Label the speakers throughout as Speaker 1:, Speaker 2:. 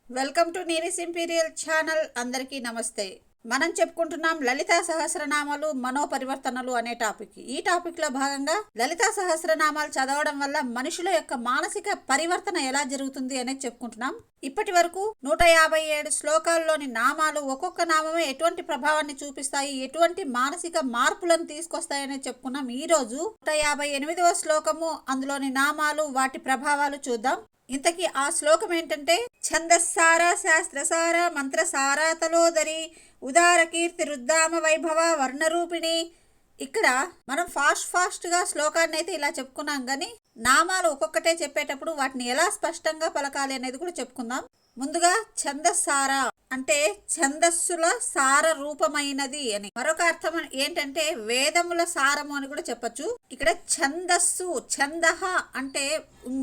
Speaker 1: Welcome to నీరిస్ imperial channel. అందరికీ నమస్తే. మనం చెప్పుకుంటున్నాం లలితా సహస్రనామాలు మనోపరివర్తనలు అనే టాపిక్. ఈ టాపిక్ లో భాగంగా లలితా సహస్రనామాలు చదవడం వల్ల మనుషుల యొక్క మానసిక పరివర్తన ఎలా జరుగుతుంది అనేది చెప్పుకుంటున్నాం. ఇప్పటి వరకు 157 శ్లోకాల్లోని నామాలు ఒక్కొక్క నామమే ఎటువంటి ప్రభావాన్ని చూపిస్తాయి, ఎటువంటి మానసిక మార్పులను తీసుకొస్తాయని చెప్పుకున్నాం. ఈ రోజు 158వ శ్లోకము, అందులోని నామాలు, వాటి ప్రభావాలు చూద్దాం. ఇంతకీ ఆ శ్లోకం ఏంటంటే, ఛందస్సార శాస్త్రసార మంత్రసార తలోదరి ఉదార కీర్తి రుద్దామ వైభవ వర్ణరూపిణి. ఇక్కడ మనం ఫాస్ట్గా శ్లోకాన్ని అయితే ఇలా చెప్పుకున్నాం, కానీ నామాలు ఒక్కొక్కటే చెప్పేటప్పుడు వాటిని ఎలా స్పష్టంగా పలకాలి అనేది కూడా చెప్పుకుందాం. ముందుగా ఛందస్సార అంటే ఛందస్సుల సార రూపమైనది అని. మరొక అర్థం ఏంటంటే వేదముల సారము అని కూడా చెప్పచ్చు. ఇక్కడ ఛందస్సు, ఛందహ అంటే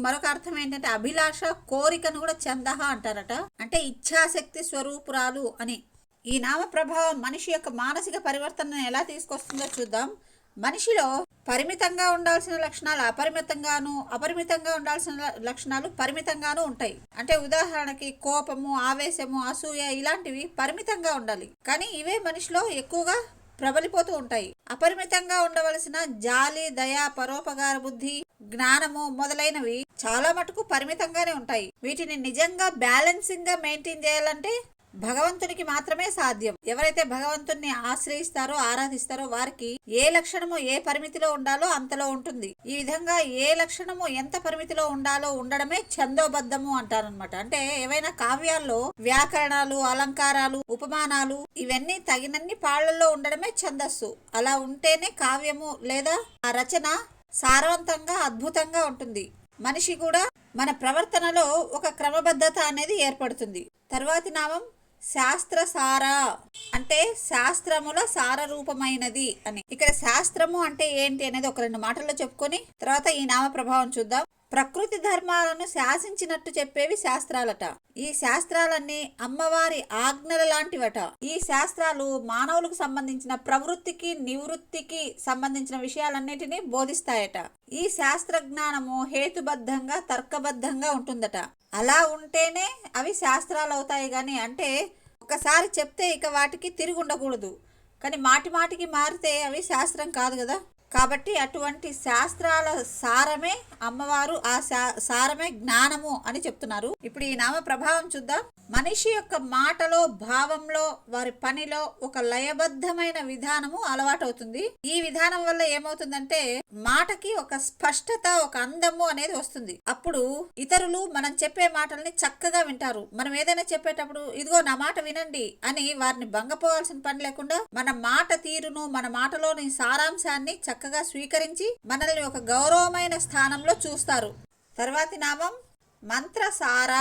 Speaker 1: మరొక అర్థం ఏంటంటే అభిలాష, కోరికను కూడా ఛందహ అంటారట. అంటే ఇచ్ఛాశక్తి స్వరూపురాలు అని. ఈ నామ ప్రభావం మనిషి యొక్క మానసిక పరివర్తనను ఎలా తీసుకొస్తుందో చూద్దాం. మనిషిలో పరిమితంగా ఉండాల్సిన లక్షణాలు అపరిమితంగాను, అపరిమితంగా ఉండాల్సిన లక్షణాలు పరిమితంగాను ఉంటాయి. అంటే ఉదాహరణకి కోపము, ఆవేశము, అసూయ ఇలాంటివి పరిమితంగా ఉండాలి, కానీ ఇవే మనిషిలో ఎక్కువగా ప్రబలిపోతూ ఉంటాయి. అపరిమితంగా ఉండవలసిన జాలి, దయ, పరోపకార బుద్ధి, జ్ఞానము మొదలైనవి చాలా మటుకు పరిమితంగానే ఉంటాయి. వీటిని నిజంగా బ్యాలెన్సింగ్ గా మెయింటైన్ చేయాలంటే భగవంతునికి మాత్రమే సాధ్యం. ఎవరైతే భగవంతుని ఆశ్రయిస్తారో, ఆరాధిస్తారో వారికి ఏ లక్షణము ఏ పరిమితిలో ఉండాలో అంతలో ఉంటుంది. ఈ విధంగా ఏ లక్షణము ఎంత పరిమితిలో ఉండాలో ఉండడమే ఛందోబద్ధము అంటారనమాట. అంటే ఏవైనా కావ్యాల్లో వ్యాకరణాలు, అలంకారాలు, ఉపమానాలు ఇవన్నీ తగినన్ని పాళ్లలో ఉండడమే ఛందస్సు. అలా ఉంటేనే కావ్యము లేదా ఆ రచన సారవంతంగా, అద్భుతంగా ఉంటుంది. మనిషి కూడా మన ప్రవర్తనలో ఒక క్రమబద్ధత అనేది ఏర్పడుతుంది. తర్వాతి నామం శాస్త్రసార అంటే శాస్త్రముల సార రూపమైనది అని. ఇక్కడ శాస్త్రము అంటే ఏంటి అనేది ఒక 2 మాటల్లో చెప్పుకొని తర్వాత ఈ నామ ప్రభావం చూద్దాం. ప్రకృతి ధర్మాలను శాసించినట్టు చెప్పేవి శాస్త్రాలట. ఈ శాస్త్రాలన్నీ అమ్మవారి ఆజ్ఞల లాంటివట. ఈ శాస్త్రాలు మానవులకు సంబంధించిన ప్రవృత్తికి, నివృత్తికి సంబంధించిన విషయాలన్నిటినీ బోధిస్తాయట. ఈ శాస్త్ర జ్ఞానము హేతుబద్ధంగా, తర్కబద్ధంగా ఉంటుందట. అలా ఉంటేనే అవి శాస్త్రాలు అవుతాయి. కానీ అంటే ఒకసారి చెప్తే ఇక వాటికి తిరిగి ఉండకూడదు, కానీ మాటి మాటికి మారితే అవి శాస్త్రం కాదు కదా. కాబట్టి అటువంటి శాస్త్రాల సారమే అమ్మవారు, ఆ సారమే జ్ఞానము అని చెప్తున్నారు. ఇప్పుడు ఈ నామ ప్రభావం చూద్దాం. మనిషి యొక్క మాటలో, భావంలో, వారి పనిలో ఒక లయబద్ధమైన విధానము అలవాటవుతుంది. ఈ విధానం వల్ల ఏమవుతుందంటే మాటకి ఒక స్పష్టత, ఒక అందము అనేది వస్తుంది. అప్పుడు ఇతరులు మనం చెప్పే మాటల్ని చక్కగా వింటారు. మనం ఏదైనా చెప్పేటప్పుడు ఇదిగో నా మాట వినండి అని వారిని భంగపోవాల్సిన పని లేకుండా మన మాట తీరును, మన మాటలోని సారాంశాన్ని చక్కగా స్వీకరించి మనల్ని ఒక గౌరవమైన స్థానంలో చూస్తారు. తర్వాతి నామం మంత్రసార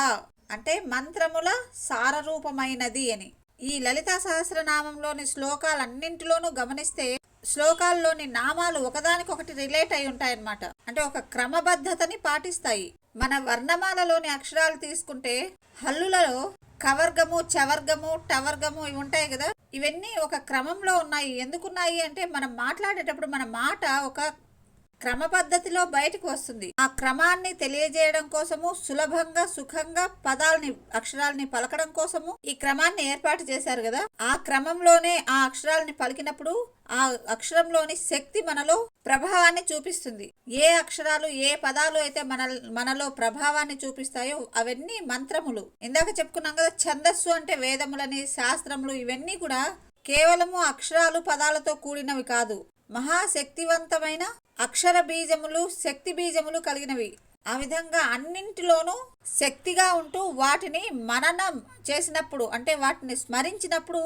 Speaker 1: అంటే మంత్రముల సారరూపమైనది అని. ఈ లలితా సహస్రనామంలోని శ్లోకాలన్నింటిలోనూ గమనిస్తే శ్లోకాల్లోని నామాలు ఒకదానికొకటి రిలేట్ అయి ఉంటాయన్నమాట. అంటే ఒక క్రమబద్ధతని పాటిస్తాయి. మన వర్ణమాలలోని అక్షరాలు తీసుకుంటే హల్లులలో కవర్గము, చవర్గము, టవర్గము ఇవి ఉంటాయి కదా. ఇవన్నీ ఒక క్రమంలో ఉన్నాయి. ఎందుకున్నాయి అంటే మనం మాట్లాడేటప్పుడు మన మాట ఒక క్రమ పద్ధతిలో బయటకు వస్తుంది. ఆ క్రమాన్ని తెలియజేయడం కోసము, సులభంగా, సుఖంగా పదాలని, అక్షరాలని పలకడం కోసము ఈ క్రమాన్ని ఏర్పాటు చేశారు కదా. ఆ క్రమంలోనే ఆ అక్షరాలని పలికినప్పుడు ఆ అక్షరంలోని శక్తి మనలో ప్రభావాన్ని చూపిస్తుంది. ఏ అక్షరాలు, ఏ పదాలు అయితే మనలో ప్రభావాన్ని చూపిస్తాయో అవన్నీ మంత్రములు. ఇందాక చెప్పుకున్నాం కదా, ఛందస్సు అంటే వేదములని, శాస్త్రములు ఇవన్నీ కూడా కేవలము అక్షరాలు, పదాలతో కూడినవి కాదు. మహాశక్తివంతమైన అక్షర బీజములు, శక్తి బీజములు కలిగినవి. ఆ విధంగా అన్నింటిలోనూ శక్తిగా ఉంటూ వాటిని మననం చేసినప్పుడు, అంటే వాటిని స్మరించినప్పుడు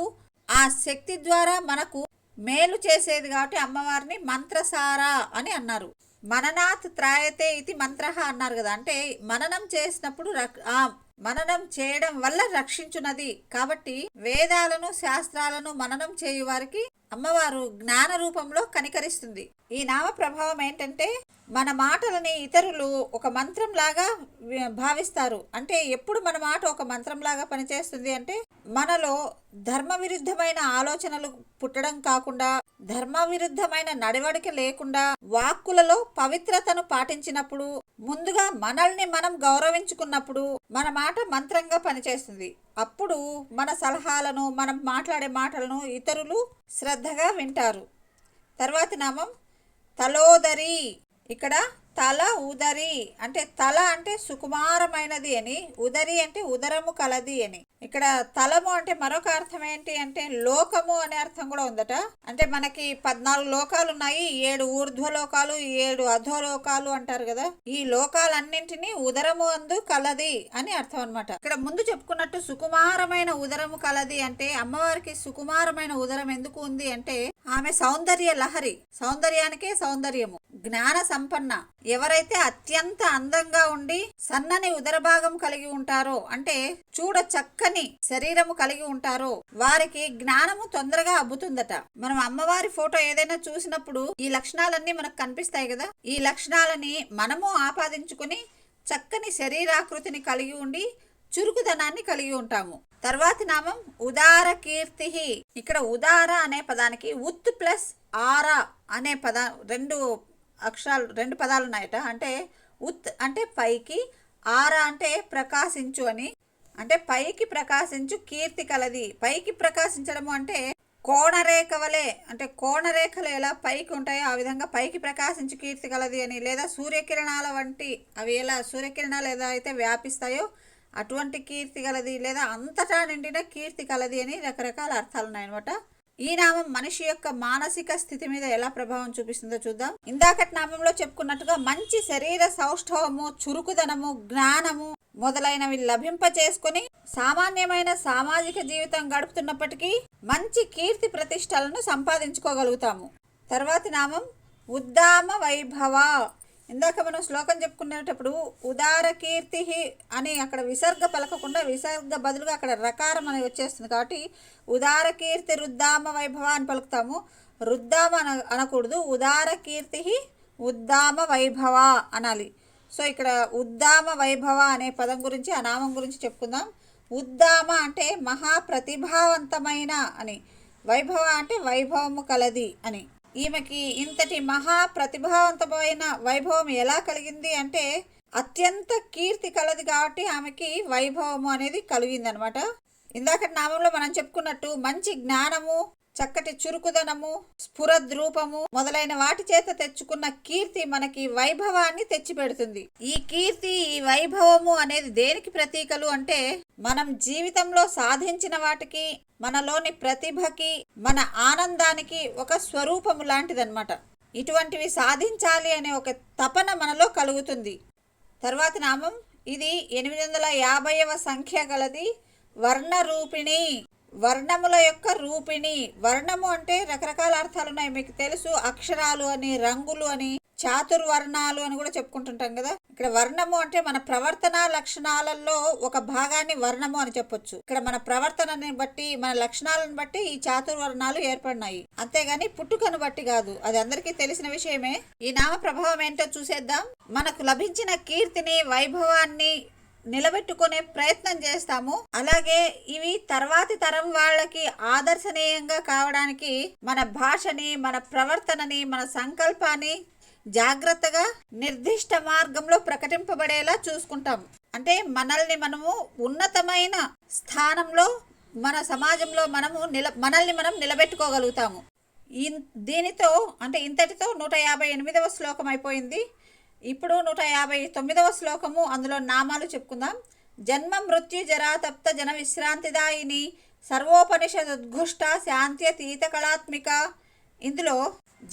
Speaker 1: ఆ శక్తి ద్వారా మనకు మేలు చేసేది. కాబట్టి అమ్మవారిని మంత్రసార అని అన్నారు. మననాత్ త్రాయతే ఇది మంత్ర అన్నారు కదా. అంటే మననం చేసినప్పుడు మననం చేయడం వల్ల రక్షించున్నది. కాబట్టి వేదాలను, శాస్త్రాలను మననం చేయు వారికి అమ్మవారు జ్ఞాన రూపంలో కనికరిస్తుంది. ఈ నామ ప్రభావం ఏంటంటే మన మాటలని ఇతరులు ఒక మంత్రం లాగా భావిస్తారు. అంటే ఎప్పుడు మన మాట ఒక మంత్రం లాగా పనిచేస్తుంది అంటే మనలో ధర్మ విరుద్ధమైన ఆలోచనలు పుట్టడం కాకుండా, ధర్మ విరుద్ధమైన నడవడిక లేకుండా వాక్కులలో పవిత్రతను పాటించినప్పుడు, ముందుగా మనల్ని మనం గౌరవించుకున్నప్పుడు మన మాట మంత్రంగా పనిచేస్తుంది. అప్పుడు మన సలహాలను, మనం మాట్లాడే మాటలను ఇతరులు శ్రద్ధగా వింటారు. తర్వాతి నామం తలోదరి. ఇక్కడ తల ఉదరి అంటే తల అంటే సుకుమారమైనది అని, ఉదరి అంటే ఉదరము కలది అని. ఇక్కడ తలము అంటే మరొక అర్థం ఏంటి అంటే లోకము అనే అర్థం కూడా ఉందట. అంటే మనకి 14 లోకాలు ఉన్నాయి, 7 ఊర్ధ్వలోకాలు, 7 అధోలోకాలు అంటారు కదా. ఈ లోకాలన్నింటినీ ఉదరము అందు కలది అని అర్థం అనమాట. ఇక్కడ ముందు చెప్పుకున్నట్టు సుకుమారమైన ఉదరము కలది అంటే అమ్మవారికి సుకుమారమైన ఉదరం ఎందుకు ఉంది అంటే ఆమె సౌందర్య లహరి, సౌందర్యానికే సౌందర్యము, జ్ఞాన సంపన్న. ఎవరైతే అత్యంత అందంగా ఉండి సన్నని ఉదర భాగం కలిగి ఉంటారో అంటే చూడ చక్కని శరీరము కలిగి ఉంటారో వారికి జ్ఞానము తొందరగా అబ్బుతుందట. మనం అమ్మవారి ఫోటో ఏదైనా చూసినప్పుడు ఈ లక్షణాలన్నీ మనకు కనిపిస్తాయి కదా. ఈ లక్షణాలని మనము ఆపాదించుకుని చక్కని శరీరాకృతిని కలిగి ఉండి చురుకుదనాన్ని కలిగి ఉంటాము. తర్వాతి నామం ఉదార కీర్తి. ఇక్కడ ఉదార అనే పదానికి ఉత్ ప్లస్ ఆర అనే రెండు పదాలు ఉన్నాయట. అంటే ఉత్ అంటే పైకి, ఆర అంటే ప్రకాశించు అని. అంటే పైకి ప్రకాశించు కీర్తి కలది. పైకి ప్రకాశించడము అంటే కోణరేఖ వలె, అంటే కోణరేఖలు ఎలా పైకి ఉంటాయో ఆ విధంగా పైకి ప్రకాశించు కీర్తి కలది అని. లేదా సూర్యకిరణాల వంటి అవి ఎలా సూర్యకిరణాలు ఎలా అయితే వ్యాపిస్తాయో అటువంటి కీర్తి కలది, లేదా అంతటా నిండిన కీర్తి కలది అని రకరకాల అర్థాలు ఉన్నాయన్నమాట. ఈ నామం మనిషి యొక్క మానసిక స్థితి మీద ఎలా ప్రభావం చూపిస్తుందో చూద్దాం. ఇందాకటి నామంలో చెప్పుకున్నట్టుగా మంచి శరీర సౌష్ఠవము, చురుకుదనము, జ్ఞానము మొదలైనవి లభింపచేసుకుని సామాన్యమైన సామాజిక జీవితం గడుపుతున్నప్పటికీ మంచి కీర్తి ప్రతిష్టలను సంపాదించుకోగలుగుతాము. తర్వాతి నామం ఉద్దామ వైభవ. ఇందాక మనం శ్లోకం చెప్పుకునేటప్పుడు ఉదార కీర్తి అని అక్కడ విసర్గ పలకకుండా విసర్గ బదులుగా అక్కడ రకారం అనేది వచ్చేస్తుంది. కాబట్టి ఉదార కీర్తి రుద్దామ వైభవ అని పలుకుతాము. రుద్దామ అనకూడదు, ఉదార కీర్తి ఉద్దామ వైభవ అనాలి. సో ఇక్కడ ఉద్దామ వైభవ అనే పదం గురించి, ఆ నామం గురించి చెప్పుకుందాం. ఉద్దామ అంటే మహాప్రతిభావంతమైన అని, వైభవ అంటే వైభవము కలది అని. ఈమెకి ఇంతటి మహా ప్రతిభావంతమైన వైభవం ఎలా కలిగింది అంటే అత్యంత కీర్తి కలది కాబట్టి ఆమెకి వైభవము అనేది కలిగింది అనమాట. ఇందాకటి నామంలో మనం చెప్పుకున్నట్టు మంచి జ్ఞానము, చక్కటి చురుకుదనము, స్ఫురద్రూపము మొదలైన వాటి చేత తెచ్చుకున్న కీర్తి మనకి వైభవాన్ని తెచ్చిపెడుతుంది. ఈ కీర్తి, ఈ వైభవము అనేది దేనికి ప్రతీకలు అంటే మనం జీవితంలో సాధించిన వాటికి, మనలోని ప్రతిభకి, మన ఆనందానికి ఒక స్వరూపము లాంటిదన్నమాట. ఇటువంటివి సాధించాలి అనే ఒక తపన మనలో కలుగుతుంది. తర్వాతి నామం ఇది 850వ సంఖ్య గలది. వర్ణరూపిణి, వర్ణముల యొక్క రూపిణి. వర్ణము అంటే రకరకాల అర్థాలు ఉన్నాయి, మీకు తెలుసు. అక్షరాలు అని, రంగులు అని, చాతుర్వర్ణాలు అని కూడా చెప్పుకుంటుంటాం కదా. ఇక్కడ వర్ణము అంటే మన ప్రవర్తన లక్షణాలలో ఒక భాగాన్ని వర్ణము అని చెప్పొచ్చు. ఇక్కడ మన ప్రవర్తనని బట్టి, మన లక్షణాలను బట్టి ఈ చాతుర్వర్ణాలు ఏర్పడినాయి, అంతేగాని పుట్టుకను బట్టి కాదు. అది అందరికీ తెలిసిన విషయమే. ఈ నామ ప్రభావం ఏంటో చూసేద్దాం. మనకు లభించిన కీర్తిని, వైభవాన్ని నిలబెట్టుకునే ప్రయత్నం చేస్తాము. అలాగే ఇవి తర్వాతి తరం వాళ్ళకి ఆదర్శనీయంగా కావడానికి మన భాషని, మన ప్రవర్తనని, మన సంకల్పాన్ని జాగ్రత్తగా నిర్దిష్ట మార్గంలో ప్రకటింపబడేలా చూసుకుంటాం. అంటే మనల్ని మనము ఉన్నతమైన స్థానంలో మన సమాజంలో మనల్ని మనం నిలబెట్టుకోగలుగుతాము. దీనితో అంటే ఇంతటితో 158వ శ్లోకం అయిపోయింది. ఇప్పుడు 159వ శ్లోకము, అందులో నామాలు చెప్పుకుందాం. జన్మ మృత్యు జరాతప్త జన విశ్రాంతిదాయిని సర్వోపనిషదుద్ఘుష్ట శాంత్యతీత కళాత్మిక. ఇందులో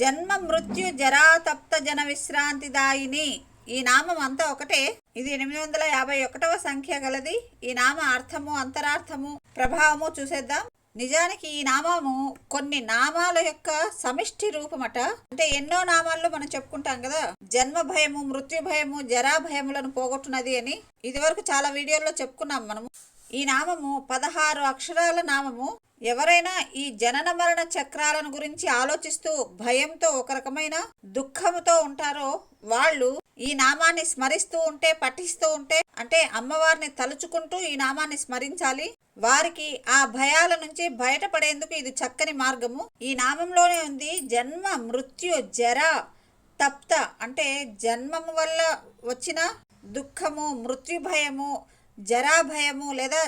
Speaker 1: జన్మ మృత్యు జరాతప్త జన విశ్రాంతిదాయిని ఈ నామం అంతా ఒకటే. ఇది 851వ సంఖ్య గలది. ఈ నామ అర్థము, అంతరార్థము, ప్రభావము చూసేద్దాం. నిజానికి ఈ నామము కొన్ని నామాల యొక్క సమిష్టి రూపమట. అంటే ఎన్నో నామాల్లో మనం చెప్పుకుంటాం కదా, జన్మ భయము, మృత్యు భయము, జరా భయములను పోగొట్టునది అని. ఇది వరకు చాలా వీడియోల్లో చెప్పుకున్నాం మనము. ఈ నామము 16 అక్షరాల నామము. ఎవరైనా ఈ జనన మరణ చక్రాలను గురించి ఆలోచిస్తూ భయంతో, ఒక రకమైన దుఃఖముతో ఉంటారో వాళ్ళు ఈ నామాన్ని స్మరిస్తూ ఉంటే, పఠిస్తూ ఉంటే, అంటే అమ్మవారిని తలుచుకుంటూ ఈ నామాన్ని స్మరించాలి. వారికి ఆ భయాల నుంచి బయటపడేందుకు ఇది చక్కని మార్గము. ఈ నామంలోనే ఉంది జన్మ మృత్యు జర తప్త, అంటే జన్మము వల్ల వచ్చిన దుఃఖము, మృత్యు భయము, జరా భయము, లేదా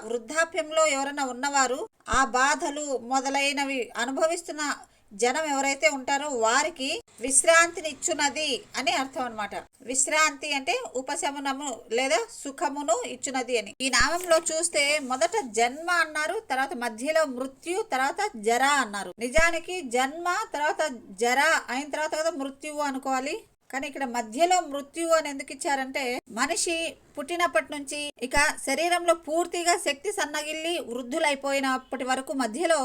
Speaker 1: వృద్ధాప్యంలో ఎవరైనా ఉన్నవారు ఆ బాధలు మొదలైనవి అనుభవిస్తున్న జనం ఎవరైతే ఉంటారో వారికి విశ్రాంతిని ఇచ్చున్నది అని అర్థం అన్నమాట. విశ్రాంతి అంటే ఉపశమనము లేదా సుఖమును ఇచ్చున్నది అని. ఈ నామంలో చూస్తే మొదట జన్మ అన్నారు, తర్వాత మధ్యలో మృత్యు, తర్వాత జర అన్నారు. నిజానికి జన్మ తర్వాత జర అయిన తర్వాత మృత్యువు అనుకోవాలి. కానీ ఇక్కడ మధ్యలో మృత్యువు అని ఎందుకు ఇచ్చారంటే, మనిషి పుట్టినప్పటి నుంచి ఇక శరీరంలో పూర్తిగా శక్తి సన్నగిల్లి వృద్ధులైపోయినప్పటి వరకు మధ్యలో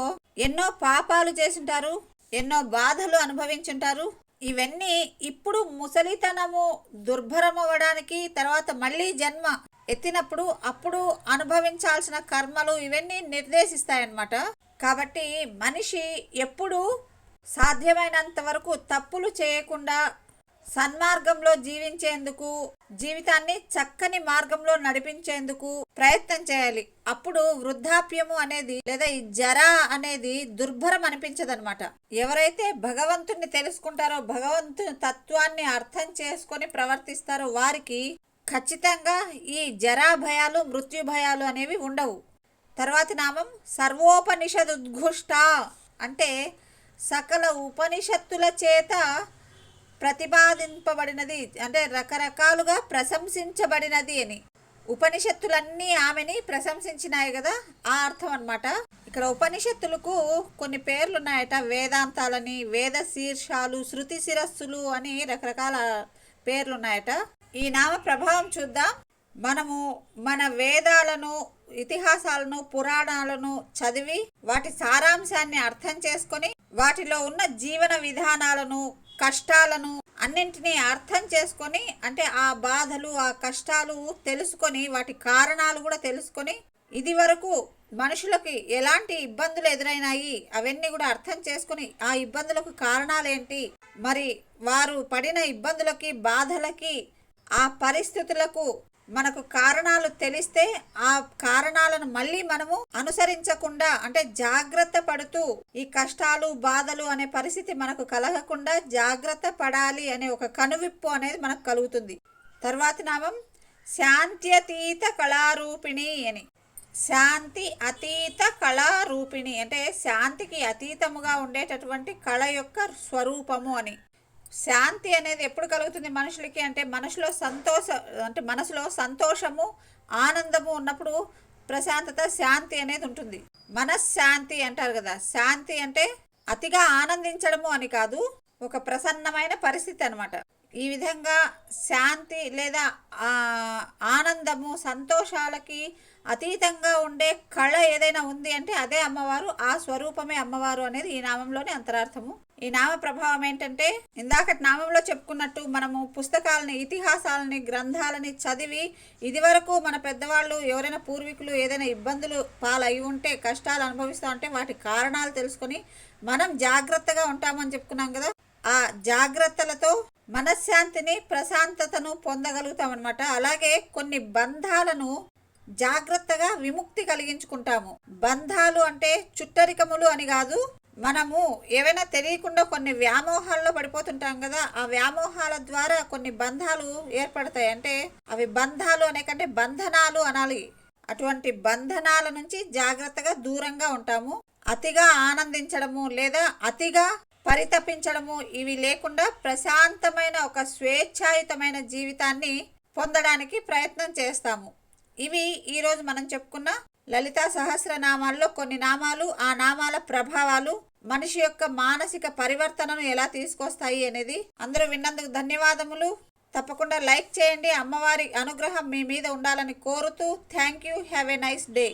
Speaker 1: ఎన్నో పాపాలు చేసింటారు, ఎన్నో బాధలు అనుభవించుంటారు. ఇవన్నీ ఇప్పుడు ముసలితనము దుర్భరం అవ్వడానికి, తర్వాత మళ్ళీ జన్మ ఎత్తినప్పుడు అప్పుడు అనుభవించాల్సిన కర్మలు ఇవన్నీ నిర్దేశిస్తాయన్నమాట. కాబట్టి మనిషి ఎప్పుడు సాధ్యమైనంత వరకు తప్పులు చేయకుండా సన్మార్గంలో జీవించేందుకు, జీవితాన్ని చక్కని మార్గంలో నడిపించేందుకు ప్రయత్నం చేయాలి. అప్పుడు వృద్ధాప్యము అనేది లేదా ఈ జర అనేది దుర్భరం అనిపించదనమాట. ఎవరైతే భగవంతుణ్ణి తెలుసుకుంటారో, భగవంతుని తత్వాన్ని అర్థం చేసుకొని ప్రవర్తిస్తారో వారికి ఖచ్చితంగా ఈ జరా భయాలు, మృత్యు భయాలు అనేవి ఉండవు. తర్వాతి నామం సర్వోపనిషదుద్ఘుష్ట, అంటే సకల ఉపనిషత్తుల చేత ప్రతిపాదింపబడినది, అంటే రకరకాలుగా ప్రశంసించబడినది అని. ఉపనిషత్తులన్నీ ఆమెని ప్రశంసించినాయి కదా, ఆ అర్థం అన్నమాట. ఇక్కడ ఉపనిషత్తులకు కొన్ని పేర్లు ఉన్నాయట. వేదాంతాలని, వేద శీర్షాలు, శృతి శిరస్సులు అని రకరకాల పేర్లు ఉన్నాయట. ఈ నామ ప్రభావం చూద్దాం. మనము మన వేదాలను, ఇతిహాసాలను, పురాణాలను చదివి వాటి సారాంశాన్ని అర్థం చేసుకొని వాటిలో ఉన్న జీవన విధానాలను, కష్టాలను అన్నింటినీ అర్థం చేసుకొని, అంటే ఆ బాధలు, ఆ కష్టాలు తెలుసుకొని, వాటి కారణాలు కూడా తెలుసుకొని, ఇది వరకు మనుషులకి ఎలాంటి ఇబ్బందులు ఎదురైనాయి అవన్నీ కూడా అర్థం చేసుకొని ఆ ఇబ్బందులకు కారణాలేంటి, మరి వారు పడిన ఇబ్బందులకి, బాధలకి, ఆ పరిస్థితులకు మనకు కారణాలు తెలిస్తే ఆ కారణాలను మళ్ళీ మనము అనుసరించకుండా, అంటే జాగ్రత్త పడుతూ ఈ కష్టాలు, బాధలు అనే పరిస్థితి మనకు కలగకుండా జాగ్రత్త పడాలి అనే ఒక కనువిప్పు అనేది మనకు కలుగుతుంది. తర్వాతి నామం శాంత్యతీత కళారూపిణి అని. శాంతి అతీత కళారూపిణి అంటే శాంతికి అతీతముగా ఉండేటటువంటి కళ యొక్క స్వరూపము అని. శాంతి అనేది ఎప్పుడు కలుగుతుంది మనుషులకి అంటే, మనసులో సంతోషము, ఆనందము ఉన్నప్పుడు ప్రశాంతత, శాంతి అనేది ఉంటుంది. మనశ్శాంతి అంటారు కదా. శాంతి అంటే అతిగా ఆనందించడము అని కాదు, ఒక ప్రసన్నమైన పరిస్థితి అన్నమాట. ఈ విధంగా శాంతి లేదా ఆనందము, సంతోషాలకి అతీతంగా ఉండే కళ ఏదైనా ఉంది అంటే అదే అమ్మవారు, ఆ స్వరూపమే అమ్మవారు అనేది ఈ నామంలోని అంతరార్థము. ఈ నామ ప్రభావం ఏంటంటే, ఇందాకటి నామంలో చెప్పుకున్నట్టు మనము పుస్తకాలని, ఇతిహాసాలని, గ్రంథాలని చదివి ఇదివరకు మన పెద్దవాళ్ళు ఎవరైనా పూర్వీకులు ఏదైనా ఇబ్బందులు పాలై ఉంటే, కష్టాలు అనుభవిస్తూ ఉంటే వాటి కారణాలు తెలుసుకొని మనం జాగ్రత్తగా ఉంటామని చెప్పుకున్నాం కదా. ఆ జాగ్రత్తలతో మనశ్శాంతిని, ప్రశాంతతను పొందగలుగుతాం అనమాట. అలాగే కొన్ని బంధాలను జాగ్రత్తగా విముక్తి కలిగించుకుంటాము. బంధాలు అంటే చుట్టరికములు అని కాదు, మనము ఏవైనా తెలియకుండా కొన్ని వ్యామోహాల్లో పడిపోతుంటాం కదా, ఆ వ్యామోహాల ద్వారా కొన్ని బంధాలు ఏర్పడతాయి. అంటే అవి బంధాలు అనే కంటే బంధనాలు అనాలి. అటువంటి బంధనాల నుంచి జాగ్రత్తగా దూరంగా ఉంటాము. అతిగా ఆనందించడము లేదా అతిగా పరితపించడము ఇవి లేకుండా ప్రశాంతమైన ఒక స్వేచ్ఛాయుతమైన జీవితాన్ని పొందడానికి ప్రయత్నం చేస్తాము. ఇవి ఈరోజు మనం చెప్పుకున్న లలితా సహస్రనామాల్లో కొన్ని నామాలు, ఆ నామాల ప్రభావాలు మనిషి యొక్క మానసిక పరివర్తనను ఎలా తీసుకొస్తాయి అనేది. అందరూ విన్నందుకు ధన్యవాదములు. తప్పకుండా లైక్ చేయండి. అమ్మవారి అనుగ్రహం మీ మీద ఉండాలని కోరుతూ thank you. Have a nice day.